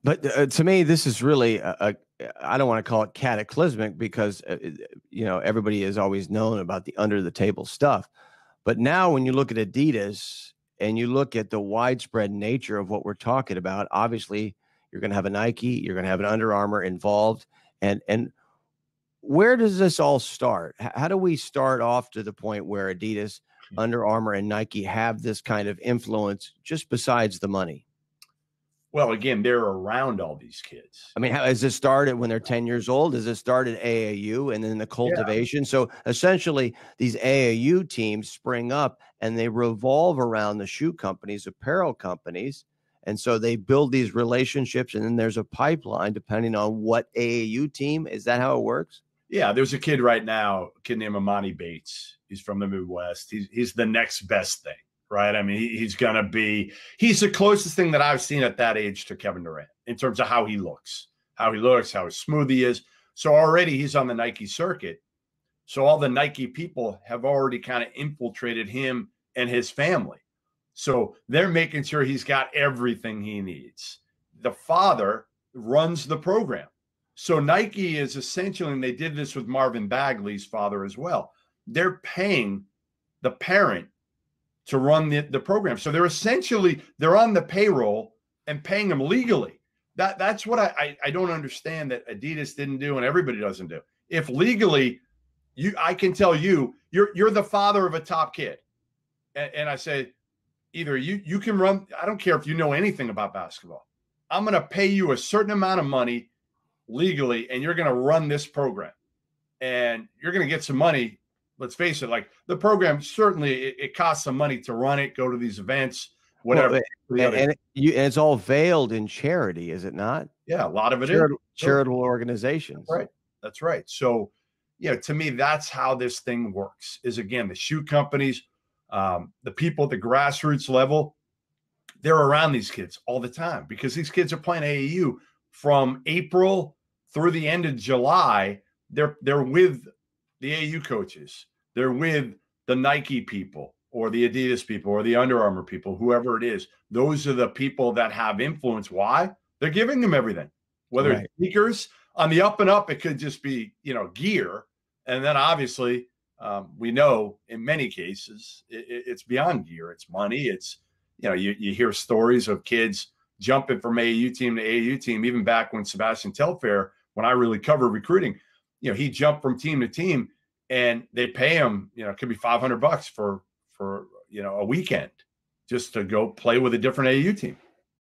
But to me, this is really I don't want to call it cataclysmic because, everybody has always known about the under the table stuff. But now when you look at Adidas and you look at the widespread nature of what we're talking about, obviously you're going to have a Nike, you're going to have an Under Armour involved. And where does this all start? How do we start off to the point where Adidas, Under Armour, and Nike have this kind of influence just besides the money? Well, again, they're around all these kids. I mean, how has this started when they're 10 years old? Does it start at AAU and then the cultivation? Yeah. So essentially, these AAU teams spring up and they revolve around the shoe companies, apparel companies. And so they build these relationships, and then there's a pipeline depending on what AAU team. Is that how it works? Yeah, there's a kid right now, a kid named Amani Bates. He's from the Midwest. He's the next best thing. Right. I mean, he's the closest thing that I've seen at that age to Kevin Durant in terms of how he looks, how smooth he is. So already he's on the Nike circuit. So all the Nike people have already kind of infiltrated him and his family. So they're making sure he's got everything he needs. The father runs the program. So Nike is essentially, and they did this with Marvin Bagley's father as well, they're paying the parent to run the program. So they're on the payroll and paying them legally. That's what I don't understand that Adidas didn't do and everybody doesn't do. If legally, I can tell you're the father of a top kid. And I say, either you can run, I don't care if you know anything about basketball. I'm going to pay you a certain amount of money legally, and you're going to run this program. And you're going to get some money. Let's face it, like the program, certainly it costs some money to run it, go to these events, whatever. Well, and it's all veiled in charity, is it not? Yeah, a lot of it is. Charitable organizations. That's right. So, to me, that's how this thing works is, again, the shoe companies, the people at the grassroots level, they're around these kids all the time because these kids are playing AAU from April through the end of July. They're with the AAU coaches. They're with the Nike people or the Adidas people or the Under Armour people, whoever it is. Those are the people that have influence. Why? They're giving them everything, whether it's sneakers on the up and up, it could just be, gear. And then obviously we know in many cases it's beyond gear. It's money. It's, you hear stories of kids jumping from AAU team to AAU team, even back when Sebastian Telfair, when I really covered recruiting, he jumped from team to team. And they pay him, it could be $500 for a weekend just to go play with a different AAU team.